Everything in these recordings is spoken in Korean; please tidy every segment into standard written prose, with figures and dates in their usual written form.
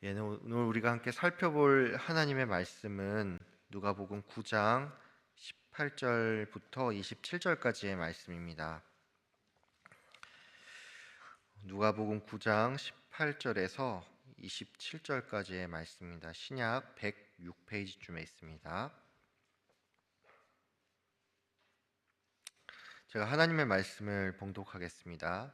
오늘 우리가 함께 살펴볼 하나님의 말씀은 누가복음 9장 18절부터 27절까지의 말씀입니다. 누가복음 9장 18절에서 27절까지의 말씀입니다. 신약 106페이지쯤에 있습니다. 제가 하나님의 말씀을 봉독하겠습니다.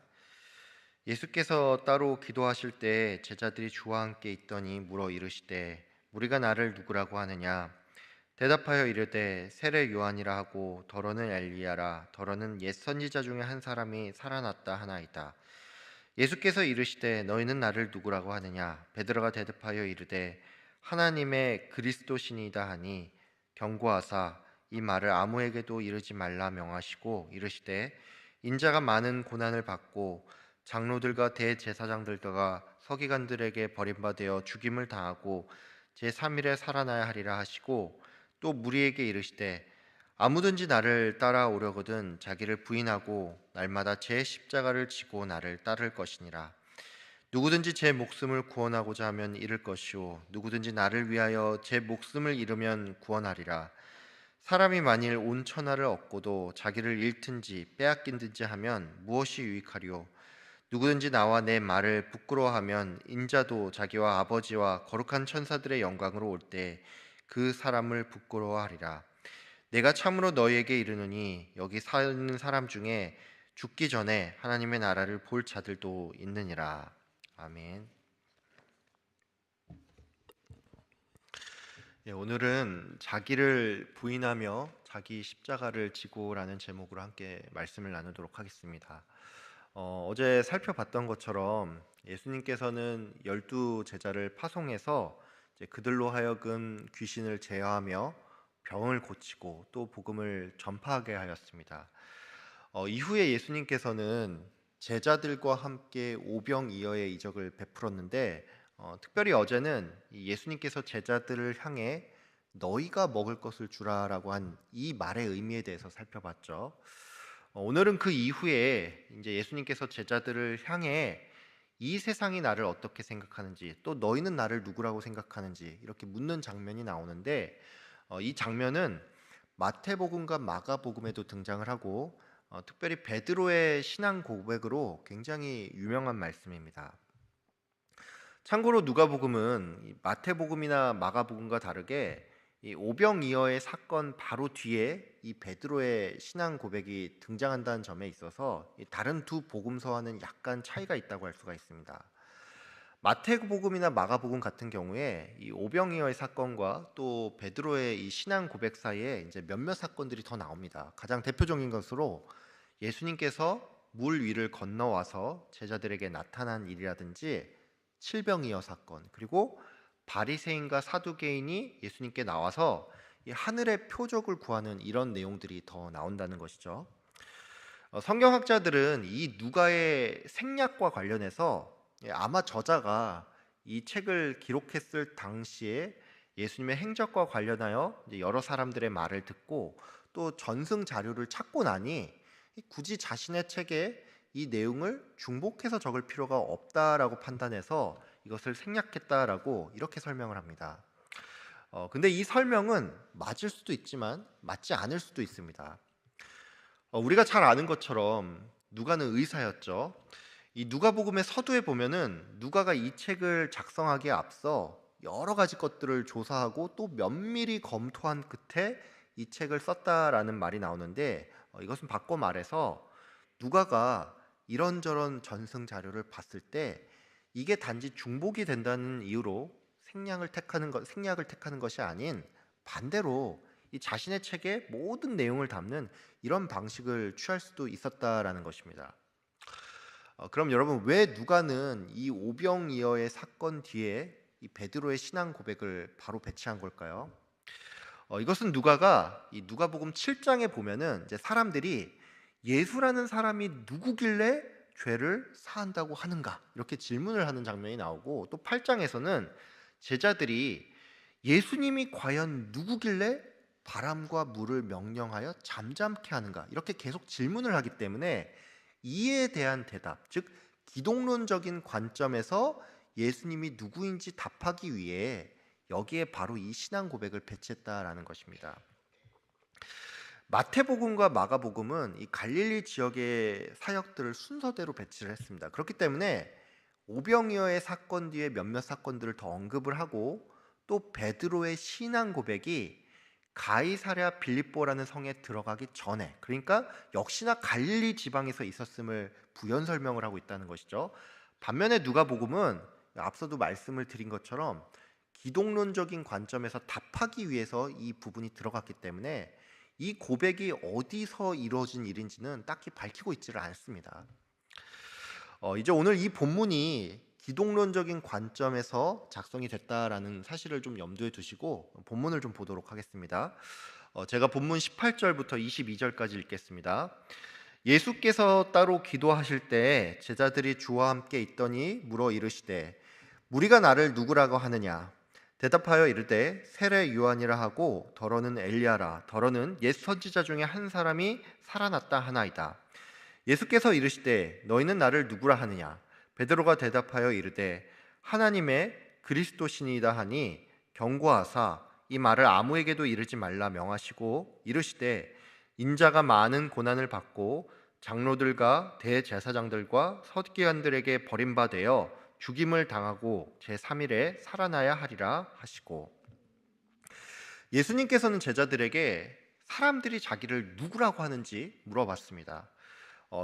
예수께서 따로 기도하실 때 제자들이 주와 함께 있더니 물어 이르시되 무리가 나를 누구라고 하느냐? 대답하여 이르되 세례 요한이라 하고 더러는 엘리야라 더러는 옛 선지자 중에 한 사람이 살아났다 하나이다. 예수께서 이르시되 너희는 나를 누구라고 하느냐? 베드로가 대답하여 이르되 하나님의 그리스도시니이다 하니 경고하사 이 말을 아무에게도 이르지 말라 명하시고 이르시되 인자가 많은 고난을 받고 장로들과 대제사장들과 서기관들에게 버림받아 죽임을 당하고 제3일에 살아나야 하리라 하시고 또 무리에게 이르시되 아무든지 나를 따라오려거든 자기를 부인하고 날마다 제 십자가를 지고 나를 따를 것이니라. 누구든지 제 목숨을 구원하고자 하면 잃을 것이요 누구든지 나를 위하여 제 목숨을 잃으면 구원하리라. 사람이 만일 온 천하를 얻고도 자기를 잃든지 빼앗긴든지 하면 무엇이 유익하리요? 누구든지 나와 내 말을 부끄러워하면 인자도 자기와 아버지와 거룩한 천사들의 영광으로 올 때 그 사람을 부끄러워하리라. 내가 참으로 너희에게 이르노니 여기 사는 사람 중에 죽기 전에 하나님의 나라를 볼 자들도 있느니라. 아멘. 오늘은 자기를 부인하며 자기 십자가를 지고라는 제목으로 함께 말씀을 나누도록 하겠습니다. 어제 살펴봤던 것처럼 예수님께서는 12제자를 파송해서 이제 그들로 하여금 귀신을 제어하며 병을 고치고 또 복음을 전파하게 하였습니다. 이후에 예수님께서는 제자들과 함께 오병이어의 이적을 베풀었는데 특별히 어제는 예수님께서 제자들을 향해 너희가 먹을 것을 주라라고 한 이 말의 의미에 대해서 살펴봤죠. 오늘은 그 이후에 이제 예수님께서 제자들을 향해 이 세상이 나를 어떻게 생각하는지 또 너희는 나를 누구라고 생각하는지 이렇게 묻는 장면이 나오는데 이 장면은 마태복음과 마가복음에도 등장을 하고 특별히 베드로의 신앙 고백으로 굉장히 유명한 말씀입니다. 참고로 누가복음은 마태복음이나 마가복음과 다르게 이 오병이어의 사건 바로 뒤에 이 베드로의 신앙 고백이 등장한다는 점에 있어서 다른 두 복음서와는 약간 차이가 있다고 할 수가 있습니다. 마태복음이나 마가복음 같은 경우에 이 오병이어의 사건과 또 베드로의 이 신앙 고백 사이에 이제 몇몇 사건들이 더 나옵니다. 가장 대표적인 것으로 예수님께서 물 위를 건너와서 제자들에게 나타난 일이라든지 칠병이어 사건, 그리고 바리새인과 사두개인이 예수님께 나와서 이 하늘의 표적을 구하는 이런 내용들이 더 나온다는 것이죠. 성경학자들은 이 누가의 생략과 관련해서 아마 저자가 이 책을 기록했을 당시에 예수님의 행적과 관련하여 여러 사람들의 말을 듣고 또 전승 자료를 찾고 나니 굳이 자신의 책에 이 내용을 중복해서 적을 필요가 없다라고 판단해서 이것을 생략했다라고 이렇게 설명을 합니다. 근데 이 설명은 맞을 수도 있지만 맞지 않을 수도 있습니다. 우리가 잘 아는 것처럼 누가는 의사였죠. 이 누가복음의 서두에 보면은 누가가 이 책을 작성하기에 앞서 여러 가지 것들을 조사하고 또 면밀히 검토한 끝에 이 책을 썼다라는 말이 나오는데 이것은 바꿔 말해서 누가가 이런저런 전승 자료를 봤을 때 이게 단지 중복이 된다는 이유로 생략을 택하는 것이 아닌 반대로 이 자신의 책에 모든 내용을 담는 이런 방식을 취할 수도 있었다라는 것입니다. 그럼 여러분 왜 누가는 이 오병이어의 사건 뒤에 이 베드로의 신앙 고백을 바로 배치한 걸까요? 이것은 누가가 이 누가복음 7장에 보면은 이제 사람들이 예수라는 사람이 누구길래 죄를 사한다고 하는가 이렇게 질문을 하는 장면이 나오고 또 8장에서는 제자들이 예수님이 과연 누구길래 바람과 물을 명령하여 잠잠케 하는가 이렇게 계속 질문을 하기 때문에 이에 대한 대답, 즉 기독론적인 관점에서 예수님이 누구인지 답하기 위해 여기에 바로 이 신앙 고백을 배치했다라는 것입니다. 마태복음과 마가복음은 이 갈릴리 지역의 사역들을 순서대로 배치를 했습니다. 그렇기 때문에 오병이어의 사건 뒤에 몇몇 사건들을 더 언급을 하고, 또 베드로의 신앙 고백이 가이사랴 빌립보라는 성에 들어가기 전에, 그러니까 역시나 갈릴리 지방에서 있었음을 부연 설명을 하고 있다는 것이죠. 반면에 누가복음은 앞서도 말씀을 드린 것처럼 기독론적인 관점에서 답하기 위해서 이 부분이 들어갔기 때문에 이 고백이 어디서 이루어진 일인지는 딱히 밝히고 있지를 않습니다. 이제 오늘 이 본문이 기독론적인 관점에서 작성이 됐다라는 사실을 좀 염두에 두시고 본문을 좀 보도록 하겠습니다. 제가 본문 18절부터 22절까지 읽겠습니다. 예수께서 따로 기도하실 때 제자들이 주와 함께 있더니 물어 이르시되 무리가 나를 누구라고 하느냐? 대답하여 이르되 세례 요한이라 하고 더러는 엘리야라, 더러는 옛 선지자 중에 한 사람이 살아났다 하나이다. 예수께서 이르시되 너희는 나를 누구라 하느냐? 베드로가 대답하여 이르되 하나님의 그리스도시니이다 하니 경고하사 이 말을 아무에게도 이르지 말라 명하시고 이르시되 인자가 많은 고난을 받고 장로들과 대제사장들과 서기관들에게 버림받아 죽임을 당하고 제3일에 살아나야 하리라 하시고, 예수님께서는 제자들에게 사람들이 자기를 누구라고 하는지 물어봤습니다.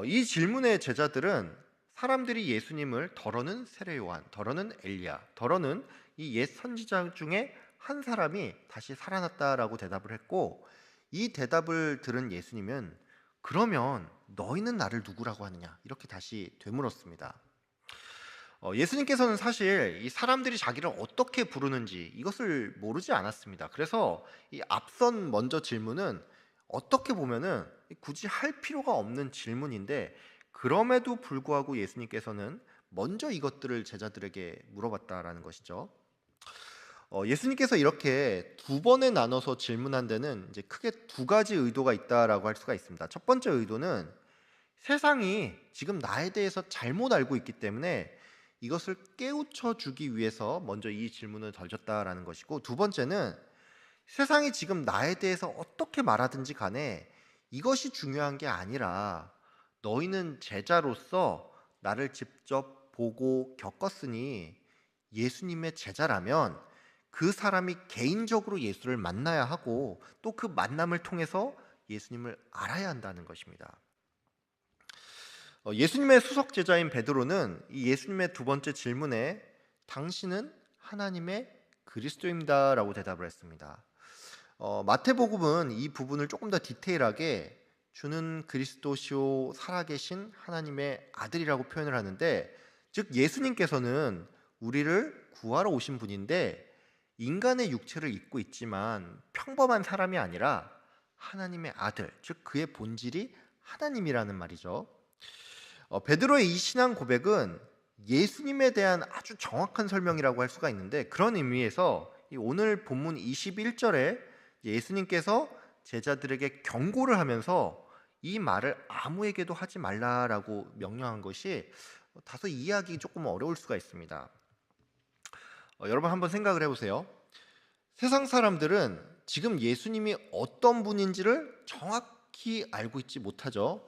이 질문에 제자들은 사람들이 예수님을 더러는 세례 요한, 더러는 엘리야, 더러는 이 옛 선지자 중에 한 사람이 다시 살아났다라고 대답을 했고, 이 대답을 들은 예수님은 그러면 너희는 나를 누구라고 하느냐? 이렇게 다시 되물었습니다. 예수님께서는 사실 이 사람들이 자기를 어떻게 부르는지 이것을 모르지 않았습니다. 그래서 이 앞선 먼저 질문은 어떻게 보면은 굳이 할 필요가 없는 질문인데, 그럼에도 불구하고 예수님께서는 먼저 이것들을 제자들에게 물어봤다라는 것이죠. 예수님께서 이렇게 두 번에 나눠서 질문한 데는 이제 크게 두 가지 의도가 있다라고 할 수가 있습니다. 첫 번째 의도는 세상이 지금 나에 대해서 잘못 알고 있기 때문에 이것을 깨우쳐 주기 위해서 먼저 이 질문을 던졌다라는 것이고, 두 번째는 세상이 지금 나에 대해서 어떻게 말하든지 간에 이것이 중요한 게 아니라 너희는 제자로서 나를 직접 보고 겪었으니 예수님의 제자라면 그 사람이 개인적으로 예수를 만나야 하고 또 그 만남을 통해서 예수님을 알아야 한다는 것입니다. 예수님의 수석 제자인 베드로는 이 예수님의 두 번째 질문에 당신은 하나님의 그리스도입니다라고 대답을 했습니다. 마태복음은 이 부분을 조금 더 디테일하게 주는 그리스도시오 살아계신 하나님의 아들이라고 표현을 하는데, 즉 예수님께서는 우리를 구하러 오신 분인데 인간의 육체를 입고 있지만 평범한 사람이 아니라 하나님의 아들, 즉 그의 본질이 하나님이라는 말이죠. 베드로의 이 신앙 고백은 예수님에 대한 아주 정확한 설명이라고 할 수가 있는데, 그런 의미에서 오늘 본문 21절에 예수님께서 제자들에게 경고를 하면서 이 말을 아무에게도 하지 말라라고 명령한 것이 다소 이해하기 조금 어려울 수가 있습니다. 여러분 한번 생각을 해보세요. 세상 사람들은 지금 예수님이 어떤 분인지를 정확히 알고 있지 못하죠.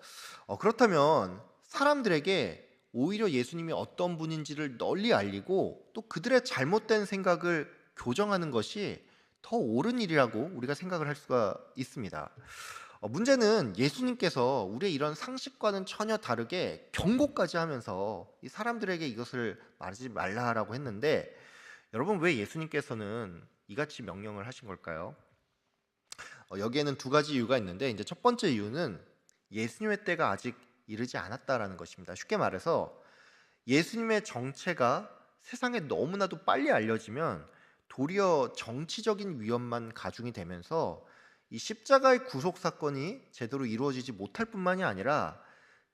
그렇다면 사람들에게 오히려 예수님이 어떤 분인지를 널리 알리고 또 그들의 잘못된 생각을 교정하는 것이 더 옳은 일이라고 우리가 생각을 할 수가 있습니다. 문제는 예수님께서 우리의 이런 상식과는 전혀 다르게 경고까지 하면서 이 사람들에게 이것을 말하지 말라라고 했는데, 여러분 왜 예수님께서는 이같이 명령을 하신 걸까요? 여기에는 두 가지 이유가 있는데, 이제 첫 번째 이유는 예수님의 때가 아직 이르지 않았다라는 것입니다. 쉽게 말해서 예수님의 정체가 세상에 너무나도 빨리 알려지면 도리어 정치적인 위험만 가중이 되면서 이 십자가의 구속 사건이 제대로 이루어지지 못할 뿐만이 아니라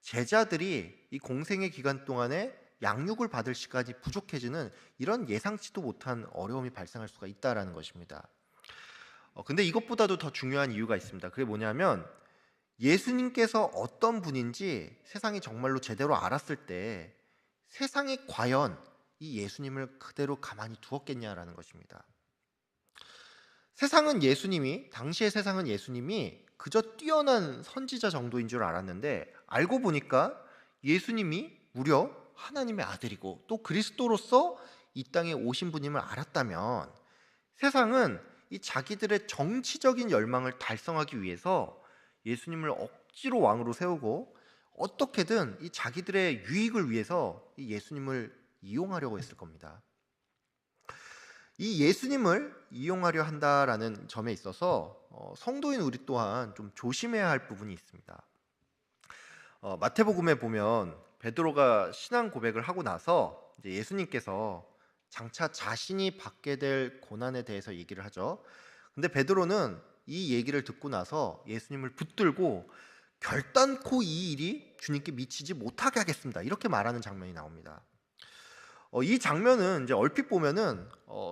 제자들이 이 공생의 기간 동안에 양육을 받을 시간이 부족해지는 이런 예상치도 못한 어려움이 발생할 수가 있다라는 것입니다. 근데 이것보다도 더 중요한 이유가 있습니다. 그게 뭐냐면 예수님께서 어떤 분인지 세상이 정말로 제대로 알았을 때 세상이 과연 이 예수님을 그대로 가만히 두었겠냐라는 것입니다. 당시의 세상은 예수님이 그저 뛰어난 선지자 정도인 줄 알았는데, 알고 보니까 예수님이 무려 하나님의 아들이고 또 그리스도로서 이 땅에 오신 분임을 알았다면, 세상은 이 자기들의 정치적인 열망을 달성하기 위해서 예수님을 억지로 왕으로 세우고 어떻게든 이 자기들의 유익을 위해서 이 예수님을 이용하려고 했을 겁니다. 이 예수님을 이용하려 한다라는 점에 있어서 성도인 우리 또한 좀 조심해야 할 부분이 있습니다. 마태복음에 보면 베드로가 신앙 고백을 하고 나서 이제 예수님께서 장차 자신이 받게 될 고난에 대해서 얘기를 하죠. 근데 베드로는 이 얘기를 듣고 나서 예수님을 붙들고 결단코 이 일이 주님께 미치지 못하게 하겠습니다, 이렇게 말하는 장면이 나옵니다. 이 장면은 이제 얼핏 보면은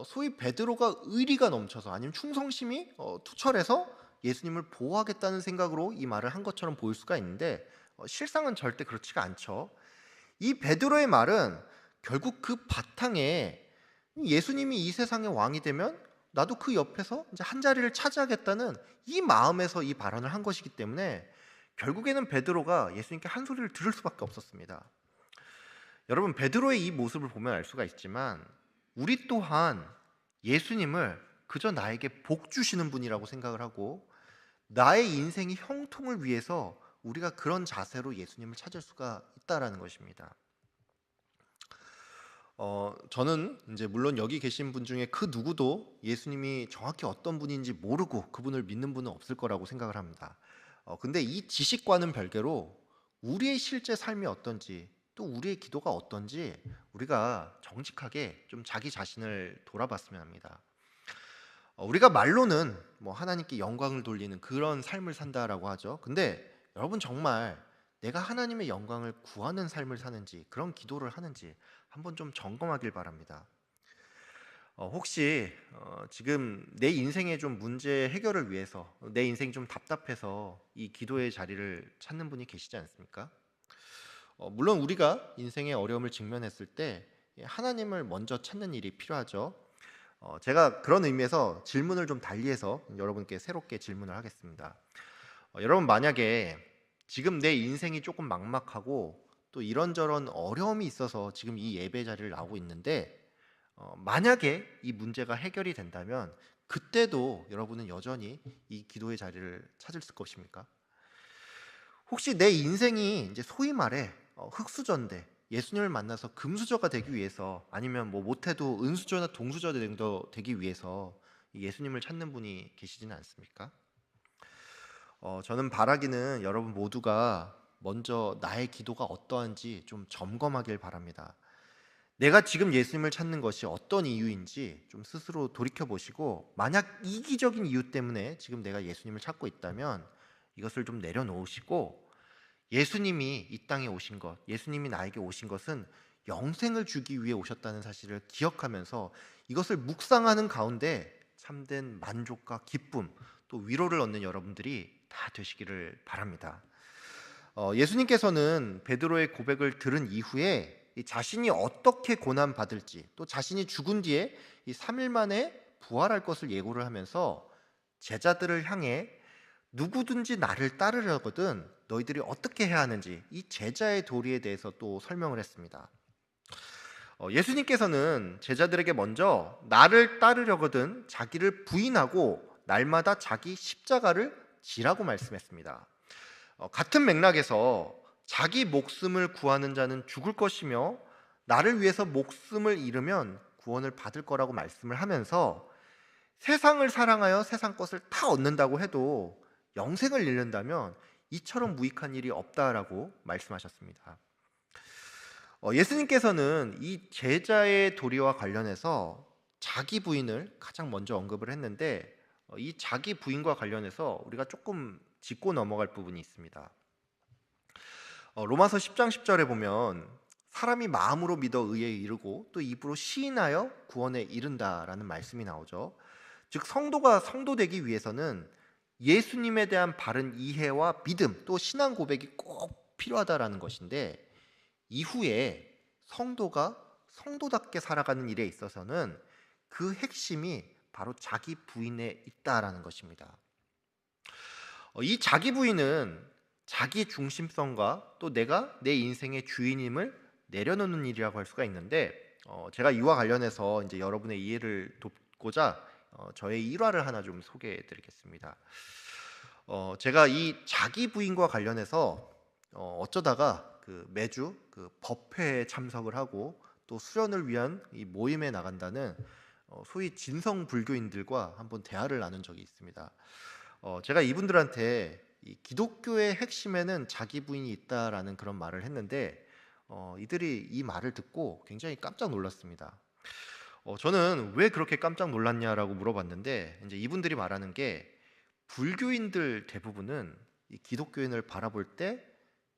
소위 베드로가 의리가 넘쳐서 아니면 충성심이 투철해서 예수님을 보호하겠다는 생각으로 이 말을 한 것처럼 보일 수가 있는데, 실상은 절대 그렇지가 않죠. 이 베드로의 말은 결국 그 바탕에 예수님이 이 세상의 왕이 되면 나도 그 옆에서 이제 한 자리를 차지하겠다는 이 마음에서 이 발언을 한 것이기 때문에 결국에는 베드로가 예수님께 한 소리를 들을 수밖에 없었습니다. 여러분, 베드로의 이 모습을 보면 알 수가 있지만 우리 또한 예수님을 그저 나에게 복 주시는 분이라고 생각을 하고 나의 인생의 형통을 위해서 우리가 그런 자세로 예수님을 찾을 수가 있다라는 것입니다. 저는 이제 물론 여기 계신 분 중에 그 누구도 예수님이 정확히 어떤 분인지 모르고 그분을 믿는 분은 없을 거라고 생각을 합니다. 근데 이 지식과는 별개로 우리의 실제 삶이 어떤지, 또 우리의 기도가 어떤지 우리가 정직하게 좀 자기 자신을 돌아봤으면 합니다. 우리가 말로는 뭐 하나님께 영광을 돌리는 그런 삶을 산다라고 하죠. 근데 여러분, 정말 내가 하나님의 영광을 구하는 삶을 사는지, 그런 기도를 하는지 한번 좀 점검하길 바랍니다. 혹시 지금 내 인생의 좀 문제 해결을 위해서 내 인생이 좀 답답해서 이 기도의 자리를 찾는 분이 계시지 않습니까? 물론 우리가 인생의 어려움을 직면했을 때 하나님을 먼저 찾는 일이 필요하죠. 제가 그런 의미에서 질문을 좀 달리해서 여러분께 새롭게 질문을 하겠습니다. 여러분, 만약에 지금 내 인생이 조금 막막하고 또 이런저런 어려움이 있어서 지금 이 예배 자리를 나오고 있는데, 만약에 이 문제가 해결이 된다면 그때도 여러분은 여전히 이 기도의 자리를 찾을 것입니까? 혹시 내 인생이 이제 소위 말해 흙수저인데 예수님을 만나서 금수저가 되기 위해서, 아니면 뭐 못해도 은수저나 동수저 정도 되기 위해서 예수님을 찾는 분이 계시지는 않습니까? 저는 바라기는 여러분 모두가 먼저 나의 기도가 어떠한지 좀 점검하길 바랍니다. 내가 지금 예수님을 찾는 것이 어떤 이유인지 좀 스스로 돌이켜 보시고, 만약 이기적인 이유 때문에 지금 내가 예수님을 찾고 있다면 이것을 좀 내려놓으시고, 예수님이 이 땅에 오신 것, 예수님이 나에게 오신 것은 영생을 주기 위해 오셨다는 사실을 기억하면서 이것을 묵상하는 가운데 참된 만족과 기쁨, 또 위로를 얻는 여러분들이 다 되시기를 바랍니다. 예수님께서는 베드로의 고백을 들은 이후에 자신이 어떻게 고난 받을지, 또 자신이 죽은 뒤에 이 3일 만에 부활할 것을 예고를 하면서 제자들을 향해 누구든지 나를 따르려거든 너희들이 어떻게 해야 하는지 이 제자의 도리에 대해서 또 설명을 했습니다. 예수님께서는 제자들에게 먼저 나를 따르려거든 자기를 부인하고 날마다 자기 십자가를 지라고 말씀했습니다. 같은 맥락에서 자기 목숨을 구하는 자는 죽을 것이며 나를 위해서 목숨을 잃으면 구원을 받을 거라고 말씀을 하면서, 세상을 사랑하여 세상 것을 다 얻는다고 해도 영생을 잃는다면 이처럼 무익한 일이 없다라고 말씀하셨습니다. 예수님께서는 이 제자의 도리와 관련해서 자기 부인을 가장 먼저 언급을 했는데, 이 자기 부인과 관련해서 우리가 조금 짚고 넘어갈 부분이 있습니다. 로마서 10장 10절에 보면 사람이 마음으로 믿어 의에 이르고 또 입으로 시인하여 구원에 이른다라는 말씀이 나오죠. 즉, 성도가 성도되기 위해서는 예수님에 대한 바른 이해와 믿음, 또 신앙 고백이 꼭 필요하다라는 것인데, 이후에 성도가 성도답게 살아가는 일에 있어서는 그 핵심이 바로 자기 부인에 있다라는 것입니다. 이 자기 부인은 자기 중심성과 또 내가 내 인생의 주인임을 내려놓는 일이라고 할 수가 있는데, 제가 이와 관련해서 이제 여러분의 이해를 돕고자 저의 일화를 하나 좀 소개해 드리겠습니다. 제가 이 자기 부인과 관련해서 어쩌다가 매주 법회에 참석을 하고 또 수련을 위한 이 모임에 나간다는 소위 진성 불교인들과 한번 대화를 나눈 적이 있습니다. 제가 이분들한테 이 기독교의 핵심에는 자기 부인이 있다라는 그런 말을 했는데, 이들이 이 말을 듣고 굉장히 깜짝 놀랐습니다. 저는 왜 그렇게 깜짝 놀랐냐라고 물어봤는데, 이제 이분들이 말하는 게, 불교인들 대부분은 이 기독교인을 바라볼 때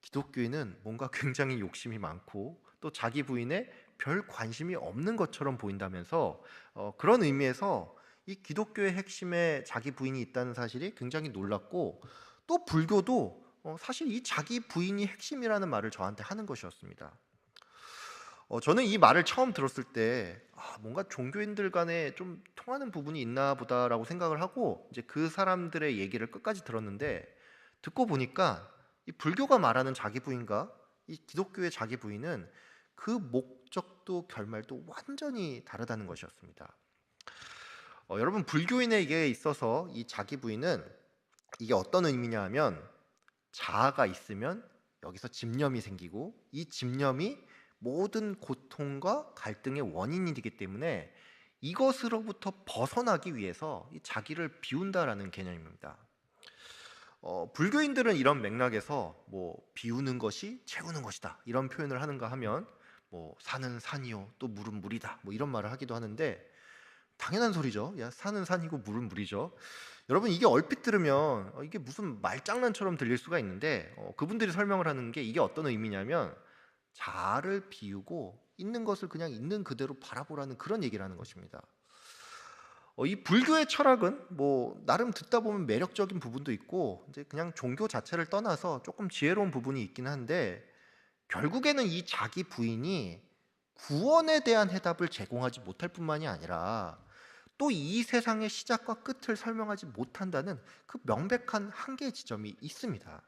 기독교인은 뭔가 굉장히 욕심이 많고 또 자기 부인에 별 관심이 없는 것처럼 보인다면서, 그런 의미에서 이 기독교의 핵심에 자기 부인이 있다는 사실이 굉장히 놀랐고, 또 불교도 사실 이 자기 부인이 핵심이라는 말을 저한테 하는 것이었습니다. 저는 이 말을 처음 들었을 때 뭔가 종교인들 간에 좀 통하는 부분이 있나 보다라고 생각을 하고 이제 그 사람들의 얘기를 끝까지 들었는데, 듣고 보니까 이 불교가 말하는 자기 부인과 이 기독교의 자기 부인은 그 목적도 결말도 완전히 다르다는 것이었습니다. 여러분, 불교인에게 있어서 이 자기 부인은 이게 어떤 의미냐 하면, 자아가 있으면 여기서 집념이 생기고 이 집념이 모든 고통과 갈등의 원인이기 때문에 이것으로부터 벗어나기 위해서 이 자기를 비운다라는 개념입니다. 불교인들은 이런 맥락에서 뭐 비우는 것이 채우는 것이다 이런 표현을 하는가 하면, 뭐 산은 산이요 또 물은 물이다 뭐 이런 말을 하기도 하는데, 당연한 소리죠. 야, 산은 산이고 물은 물이죠. 여러분, 이게 얼핏 들으면 이게 무슨 말장난처럼 들릴 수가 있는데, 그분들이 설명을 하는 게 이게 어떤 의미냐면, 자아를 비우고 있는 것을 그냥 있는 그대로 바라보라는 그런 얘기를 하는 것입니다. 이 불교의 철학은 뭐 나름 듣다 보면 매력적인 부분도 있고 이제 그냥 종교 자체를 떠나서 조금 지혜로운 부분이 있긴 한데, 결국에는 이 자기 부인이 구원에 대한 해답을 제공하지 못할 뿐만이 아니라 또 이 세상의 시작과 끝을 설명하지 못한다는 그 명백한 한계 지점이 있습니다.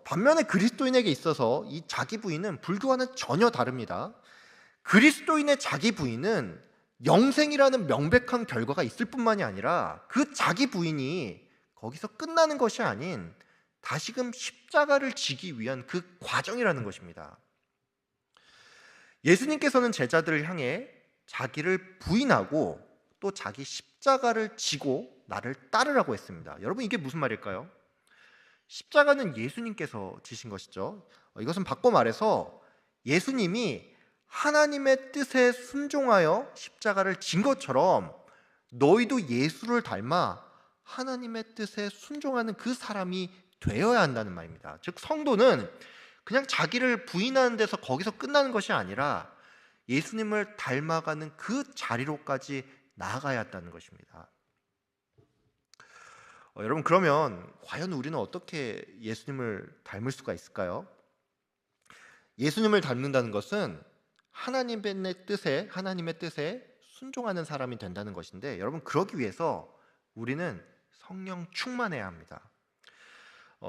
반면에 그리스도인에게 있어서 이 자기 부인은 불교와는 전혀 다릅니다. 그리스도인의 자기 부인은 영생이라는 명백한 결과가 있을 뿐만이 아니라 그 자기 부인이 거기서 끝나는 것이 아닌 다시금 십자가를 지기 위한 그 과정이라는 것입니다. 예수님께서는 제자들을 향해 자기를 부인하고 또 자기 십자가를 지고 나를 따르라고 했습니다. 여러분, 이게 무슨 말일까요? 십자가는 예수님께서 지신 것이죠. 이것은 바꿔 말해서 예수님이 하나님의 뜻에 순종하여 십자가를 진 것처럼 너희도 예수를 닮아 하나님의 뜻에 순종하는 그 사람이 되어야 한다는 말입니다. 즉, 성도는 그냥 자기를 부인하는 데서 거기서 끝나는 것이 아니라 예수님을 닮아가는 그 자리로까지 나아가야 한다는 것입니다. 여러분, 그러면 과연 우리는 어떻게 예수님을 닮을 수가 있을까요? 예수님을 닮는다는 것은 하나님의 뜻에 순종하는 사람이 된다는 것인데, 여러분, 그러기 위해서 우리는 성령 충만해야 합니다.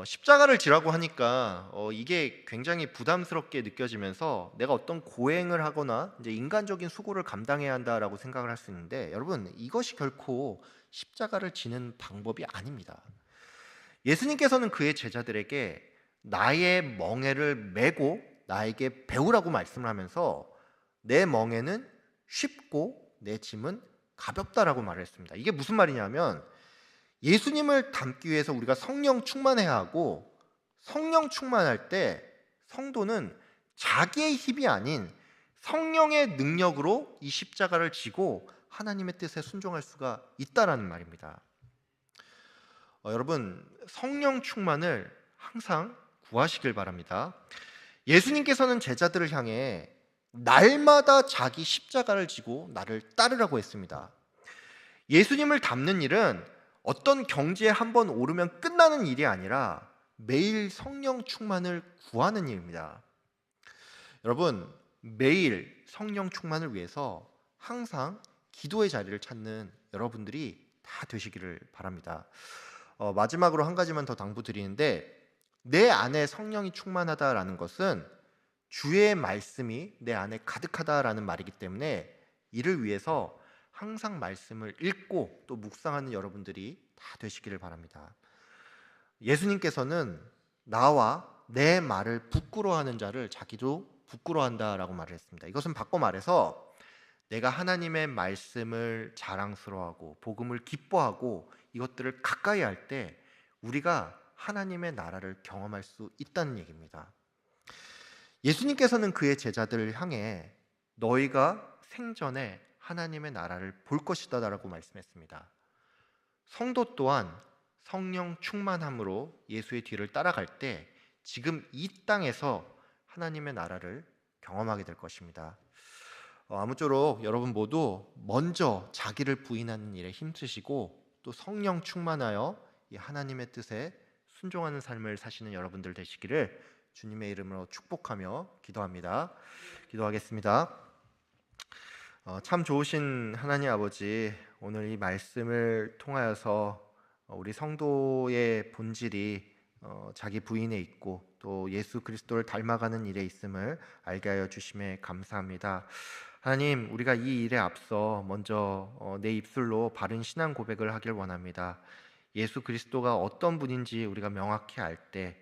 십자가를 지라고 하니까 이게 굉장히 부담스럽게 느껴지면서 내가 어떤 고행을 하거나 이제 인간적인 수고를 감당해야 한다라고 생각을 할 수 있는데, 여러분, 이것이 결코 십자가를 지는 방법이 아닙니다. 예수님께서는 그의 제자들에게 나의 멍에를 메고 나에게 배우라고 말씀을 하면서 내 멍에는 쉽고 내 짐은 가볍다라고 말을 했습니다. 이게 무슨 말이냐면, 예수님을 닮기 위해서 우리가 성령 충만해야 하고, 성령 충만할 때 성도는 자기의 힘이 아닌 성령의 능력으로 이 십자가를 지고 하나님의 뜻에 순종할 수가 있다라는 말입니다. 여러분, 성령 충만을 항상 구하시길 바랍니다. 예수님께서는 제자들을 향해 날마다 자기 십자가를 지고 나를 따르라고 했습니다. 예수님을 닮는 일은 어떤 경지에 한번 오르면 끝나는 일이 아니라 매일 성령 충만을 구하는 일입니다. 여러분, 매일 성령 충만을 위해서 항상 기도의 자리를 찾는 여러분들이 다 되시기를 바랍니다. 마지막으로 한 가지만 더 당부드리는데, 내 안에 성령이 충만하다라는 것은 주의 말씀이 내 안에 가득하다라는 말이기 때문에, 이를 위해서 항상 말씀을 읽고 또 묵상하는 여러분들이 다 되시기를 바랍니다. 예수님께서는 나와 내 말을 부끄러워하는 자를 자기도 부끄러워한다라고 말을 했습니다. 이것은 바꿔 말해서 내가 하나님의 말씀을 자랑스러워하고 복음을 기뻐하고 이것들을 가까이 할 때 우리가 하나님의 나라를 경험할 수 있다는 얘기입니다. 예수님께서는 그의 제자들을 향해 너희가 생전에 하나님의 나라를 볼 것이다 라고 말씀했습니다. 성도 또한 성령 충만함으로 예수의 뒤를 따라갈 때 지금 이 땅에서 하나님의 나라를 경험하게 될 것입니다. 아무쪼록 여러분 모두 먼저 자기를 부인하는 일에 힘쓰시고 또 성령 충만하여 이 하나님의 뜻에 순종하는 삶을 사시는 여러분들 되시기를 주님의 이름으로 축복하며 기도합니다. 기도하겠습니다. 참 좋으신 하나님 아버지, 오늘 이 말씀을 통하여서 우리 성도의 본질이 자기 부인에 있고 또 예수 그리스도를 닮아가는 일에 있음을 알게 하여 주심에 감사합니다. 하나님, 우리가 이 일에 앞서 먼저 내 입술로 바른 신앙 고백을 하길 원합니다. 예수 그리스도가 어떤 분인지 우리가 명확히 알 때,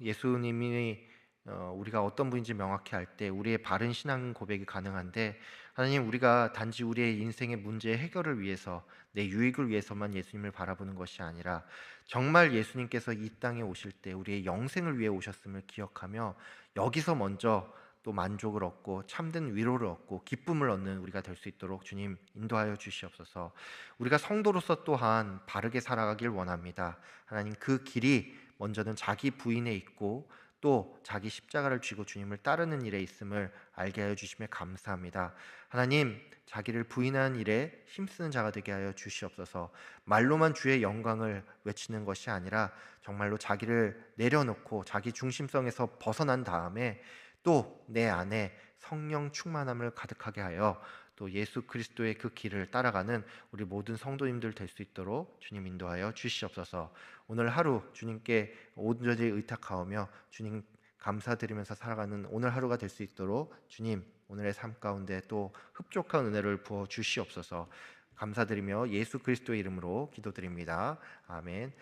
예수님이 우리가 어떤 분인지 명확히 알 때 우리의 바른 신앙 고백이 가능한데, 하나님, 우리가 단지 우리의 인생의 문제 해결을 위해서 내 유익을 위해서만 예수님을 바라보는 것이 아니라 정말 예수님께서 이 땅에 오실 때 우리의 영생을 위해 오셨음을 기억하며 여기서 먼저 또 만족을 얻고 참된 위로를 얻고 기쁨을 얻는 우리가 될 수 있도록 주님 인도하여 주시옵소서. 우리가 성도로서 또한 바르게 살아가길 원합니다. 하나님, 그 길이 먼저는 자기 부인에 있고 또 자기 십자가를 쥐고 주님을 따르는 일에 있음을 알게 하여 주심에 감사합니다. 하나님, 자기를 부인하는 일에 힘쓰는 자가 되게 하여 주시옵소서. 말로만 주의 영광을 외치는 것이 아니라 정말로 자기를 내려놓고 자기 중심성에서 벗어난 다음에 또 내 안에 성령 충만함을 가득하게 하여 또 예수 그리스도의 그 길을 따라가는 우리 모든 성도님들 될 수 있도록 주님 인도하여 주시옵소서. 오늘 하루 주님께 온전히 의탁하오며 주님 감사드리면서 살아가는 오늘 하루가 될 수 있도록 주님 오늘의 삶 가운데 또 흡족한 은혜를 부어 주시옵소서. 감사드리며 예수 그리스도의 이름으로 기도드립니다. 아멘.